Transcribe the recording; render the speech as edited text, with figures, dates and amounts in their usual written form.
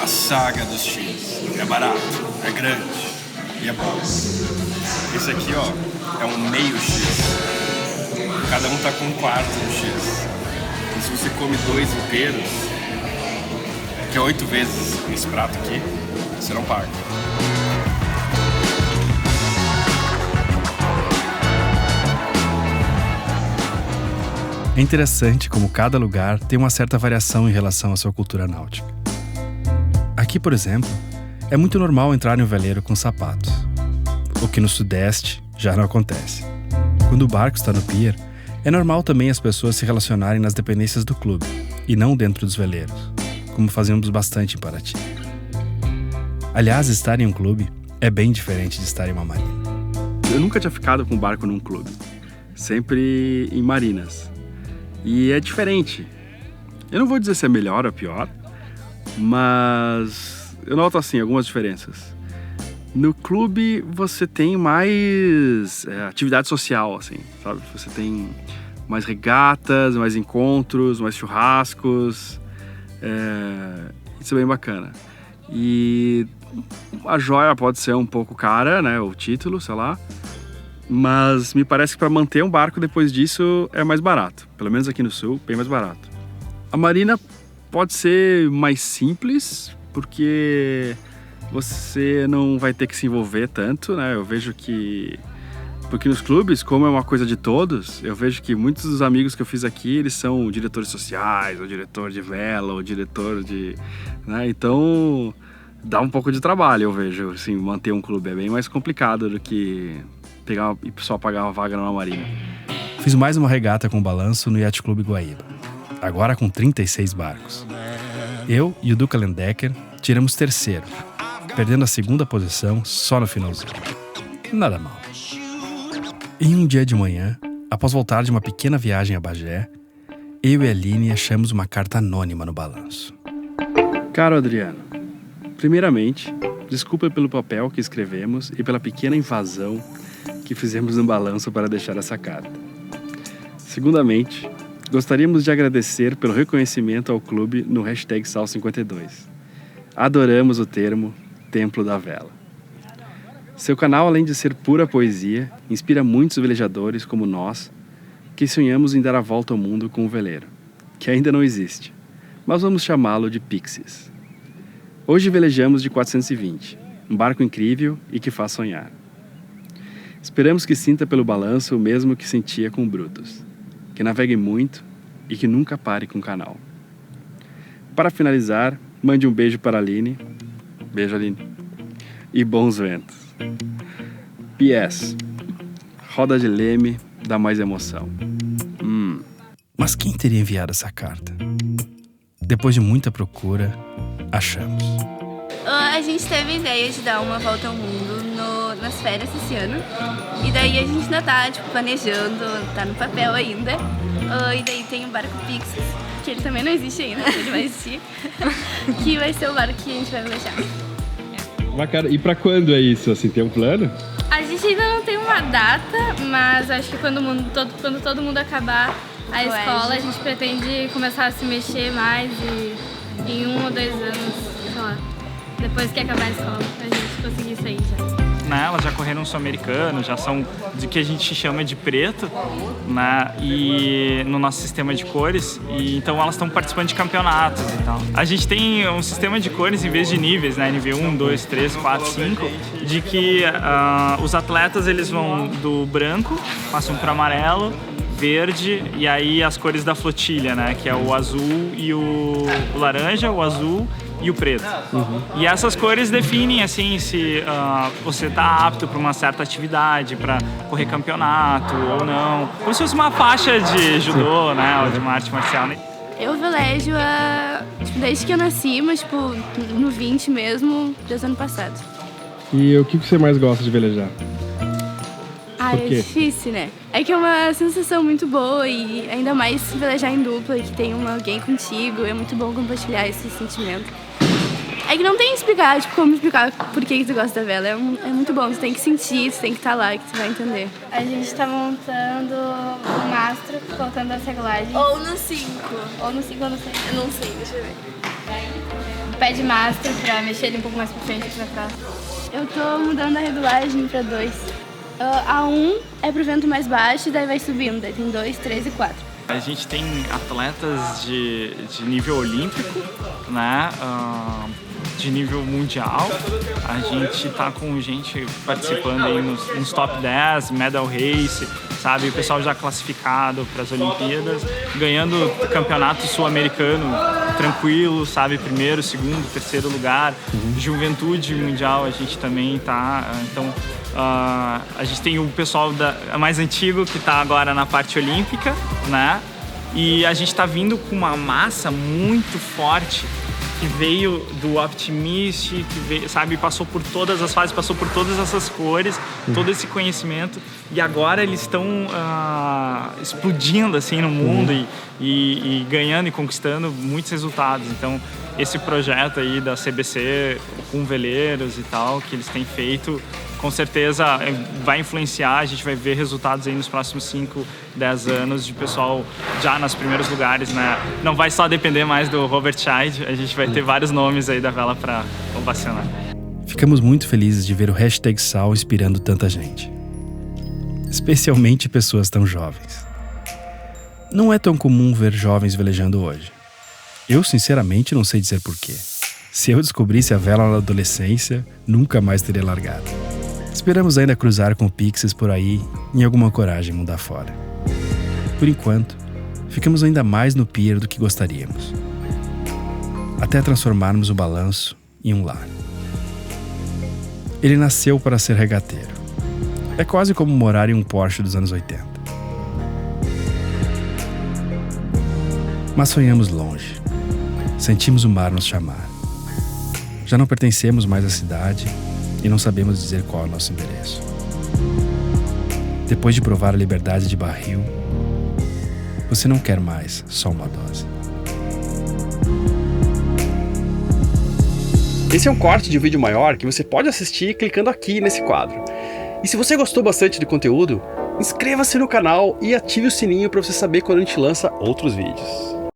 A saga dos X. É barato, é grande e é bom. Esse aqui, ó, é um meio X. Cada um tá com um quarto do X. E se você come 2 inteiros, que é 8 vezes esse prato aqui, você não paga. É interessante como cada lugar tem uma certa variação em relação à sua cultura náutica. Aqui, por exemplo, é muito normal entrar em um veleiro com sapatos, o que no Sudeste já não acontece. Quando o barco está no pier, é normal também as pessoas se relacionarem nas dependências do clube, e não dentro dos veleiros, como fazíamos bastante em Paraty. Aliás, estar em um clube é bem diferente de estar em uma marina. Eu nunca tinha ficado com um barco num clube, sempre em marinas. E é diferente. Eu não vou dizer se é melhor ou pior, mas eu noto assim algumas diferenças. No clube você tem mais atividade social, assim, sabe? Você tem mais regatas, mais encontros, mais churrascos. Isso é bem bacana. E a joia pode ser um pouco cara, né? O título, sei lá. Mas me parece que para manter um barco depois disso é mais barato. Pelo menos aqui no sul, bem mais barato. A marina pode ser mais simples, porque você não vai ter que se envolver tanto, né? Eu vejo que... Porque nos clubes, como é uma coisa de todos, eu vejo que muitos dos amigos que eu fiz aqui, eles são diretores sociais, ou diretor de vela, ou diretor de... né? Então, dá um pouco de trabalho, eu vejo. Assim, manter um clube é bem mais complicado do que pegar e só pagar uma vaga numa marina. Fiz mais uma regata com balanço no Yacht Club Guaíba, agora com 36 barcos. Eu e o Duca Lendecker tiramos terceiro, perdendo a segunda posição só no finalzinho. Nada mal. Em um dia de manhã, após voltar de uma pequena viagem a Bagé, eu e a Aline achamos uma carta anônima no balanço. Caro Adriano, primeiramente, desculpa pelo papel que escrevemos e pela pequena invasão que fizemos no balanço para deixar essa carta. Segundamente, gostaríamos de agradecer pelo reconhecimento ao clube no hashtag Sal52. Adoramos o termo Templo da Vela. Seu canal, além de ser pura poesia, inspira muitos velejadores como nós, que sonhamos em dar a volta ao mundo com um veleiro, que ainda não existe, mas vamos chamá-lo de Pixies. Hoje velejamos de 420, um barco incrível e que faz sonhar. Esperamos que sinta pelo balanço o mesmo que sentia com o Brutus, que navegue muito e que nunca pare com o canal. Para finalizar, mande um beijo para a Aline. Beijo, Aline. E bons ventos. PS. Roda de leme dá mais emoção. Mas quem teria enviado essa carta? Depois de muita procura, achamos. A gente teve a ideia de dar uma volta ao mundo nas férias esse ano. E daí a gente ainda tá, planejando, tá no papel ainda. E daí tem o barco Pixies, que ele também não existe ainda, ele vai existir. Que vai ser o barco que a gente vai velejar. Bacana. E pra quando é isso? Assim, tem um plano? A gente ainda não tem uma data, mas acho que quando todo mundo acabar a escola, a gente pretende começar a se mexer mais e em 1 ou 2 anos, sei lá, depois que acabar a escola, a gente conseguir sair já. Elas já correram sul-americano, já são de que a gente chama de preto, né? E no nosso sistema de cores, e então elas estão participando de campeonatos e tal. A gente tem um sistema de cores em vez de níveis, né? Nível 1, 2, 3, 4, 5, de que os atletas eles vão do branco, passam para amarelo, verde e aí as cores da flotilha, né? Que é o azul e o laranja, o azul e o preto. E essas cores definem assim se você está apto para uma certa atividade, para correr campeonato ou não. Como se fosse uma faixa de judô, né, ou de uma arte marcial. Eu velejo desde que eu nasci, mas no 20 mesmo, desde o ano passado. E o que você mais gosta de velejar? É difícil, né? É que é uma sensação muito boa e ainda mais velejar em dupla e que tem alguém contigo, é muito bom compartilhar esse sentimento. É que não tem como explicar por que tu gosta da vela. É muito bom, tu tem que sentir, tu tem que estar lá, que tu vai entender. A gente tá montando o mastro, colocando as regulagens. Ou no 5. Ou no 5 ou no 6. Eu não sei, deixa eu ver. pad master pra mexer ele um pouco mais pra frente e pra trás. Eu tô mudando a regulagem pra 2. A 1 é pro vento mais baixo e daí vai subindo, daí tem 2, 3 e 4. A gente tem atletas de nível olímpico, né? De nível mundial. A gente tá com gente participando aí nos top 10, medal race, sabe? O pessoal já classificado para as Olimpíadas, ganhando campeonato sul-americano tranquilo, sabe? Primeiro, segundo, terceiro lugar. Juventude mundial a gente também tá. Então, a gente tem o pessoal mais antigo que tá agora na parte olímpica, né? E a gente tá vindo com uma massa muito forte que veio do Optimist, que veio, sabe, passou por todas as fases, passou por todas essas cores, todo esse conhecimento, e agora eles estão explodindo assim no mundo e ganhando e conquistando muitos resultados. Então, esse projeto aí da CBC com veleiros e tal, que eles têm feito, com certeza vai influenciar, a gente vai ver resultados aí nos próximos 5, 10 anos de pessoal já nos primeiros lugares, né? Não vai só depender mais do Robert Scheid, a gente vai ter vários nomes aí da vela para ovacionar. Ficamos muito felizes de ver o #Sal inspirando tanta gente, especialmente pessoas tão jovens. Não é tão comum ver jovens velejando hoje. Eu, sinceramente, não sei dizer porquê. Se eu descobrisse a vela na adolescência, nunca mais teria largado. Esperamos ainda cruzar com Pixies por aí em alguma coragem mudar fora. Por enquanto, ficamos ainda mais no pier do que gostaríamos, até transformarmos o balanço em um lar. Ele nasceu para ser regateiro. É quase como morar em um Porsche dos anos 80. Mas sonhamos longe. Sentimos o mar nos chamar. Já não pertencemos mais à cidade e não sabemos dizer qual é o nosso endereço. Depois de provar a liberdade de barril, você não quer mais só uma dose. Esse é um corte de um vídeo maior que você pode assistir clicando aqui nesse quadro. E se você gostou bastante do conteúdo, inscreva-se no canal e ative o sininho para você saber quando a gente lança outros vídeos.